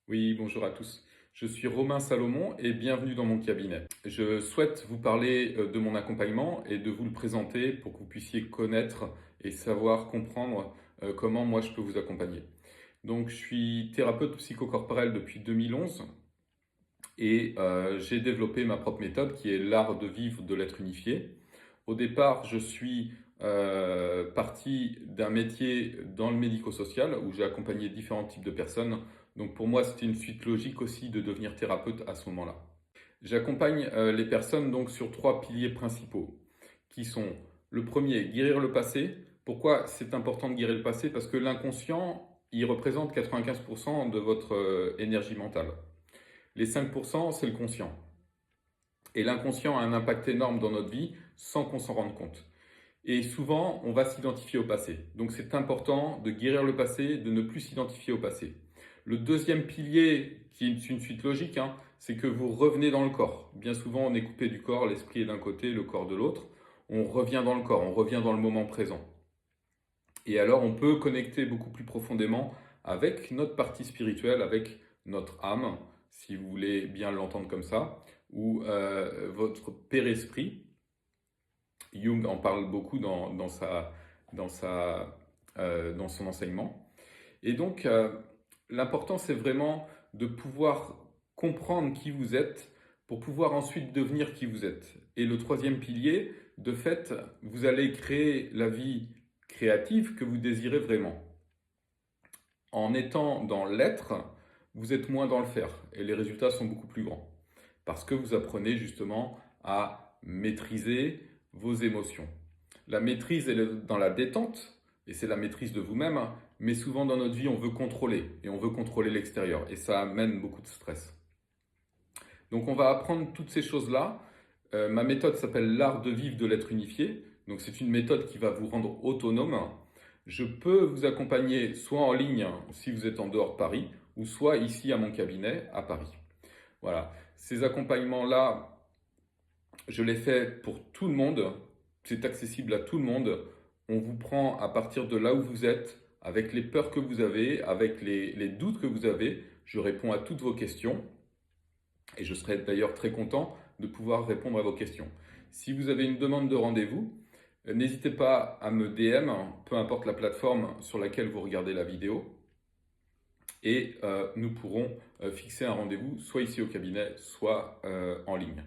Oui, bonjour à tous. Je suis Romain Salomon et bienvenue dans mon cabinet. Je souhaite vous parler de mon accompagnement et de vous le présenter pour que vous puissiez connaître et savoir comprendre comment moi je peux vous accompagner. Donc, je suis thérapeute psychocorporel depuis 2011 et j'ai développé ma propre méthode qui est l'art de vivre de l'être unifié. Au départ, je suis parti d'un métier dans le médico-social où j'ai accompagné différents types de personnes. Donc pour moi, c'était une suite logique aussi de devenir thérapeute à ce moment-là. J'accompagne les personnes donc sur trois piliers principaux qui sont le premier, guérir le passé. Pourquoi c'est important de guérir le passé? Parce que l'inconscient, il représente 95% de votre énergie mentale. Les 5%, c'est le conscient. Et l'inconscient a un impact énorme dans notre vie sans qu'on s'en rende compte. Et souvent, on va s'identifier au passé. Donc c'est important de guérir le passé, de ne plus s'identifier au passé. Le deuxième pilier, qui est une suite logique, c'est que vous revenez dans le corps. Bien souvent, on est coupé du corps, l'esprit est d'un côté, le corps de l'autre. On revient dans le corps, on revient dans le moment présent. Et alors, on peut connecter beaucoup plus profondément avec notre partie spirituelle, avec notre âme, si vous voulez bien l'entendre comme ça, ou votre père-esprit. Jung en parle beaucoup dans son enseignement. Et donc, l'important, c'est vraiment de pouvoir comprendre qui vous êtes pour pouvoir ensuite devenir qui vous êtes. Et le troisième pilier, de fait, vous allez créer la vie créative que vous désirez vraiment. En étant dans l'être, vous êtes moins dans le faire et les résultats sont beaucoup plus grands. Parce que vous apprenez justement à maîtriser vos émotions. La maîtrise, elle est dans la détente, et c'est la maîtrise de vous-même, mais souvent dans notre vie, on veut contrôler, et on veut contrôler l'extérieur, et ça amène beaucoup de stress. Donc on va apprendre toutes ces choses-là. Ma méthode s'appelle l'art de vivre de l'être unifié, donc c'est une méthode qui va vous rendre autonome. Je peux vous accompagner soit en ligne, si vous êtes en dehors de Paris, ou soit ici à mon cabinet à Paris. Voilà, ces accompagnements-là, je les fais pour tout le monde, c'est accessible à tout le monde. On vous prend à partir de là où vous êtes, avec les peurs que vous avez, avec les doutes que vous avez. Je réponds à toutes vos questions et je serai d'ailleurs très content de pouvoir répondre à vos questions. Si vous avez une demande de rendez-vous, n'hésitez pas à me DM, peu importe la plateforme sur laquelle vous regardez la vidéo, et nous pourrons fixer un rendez-vous soit ici au cabinet, soit en ligne.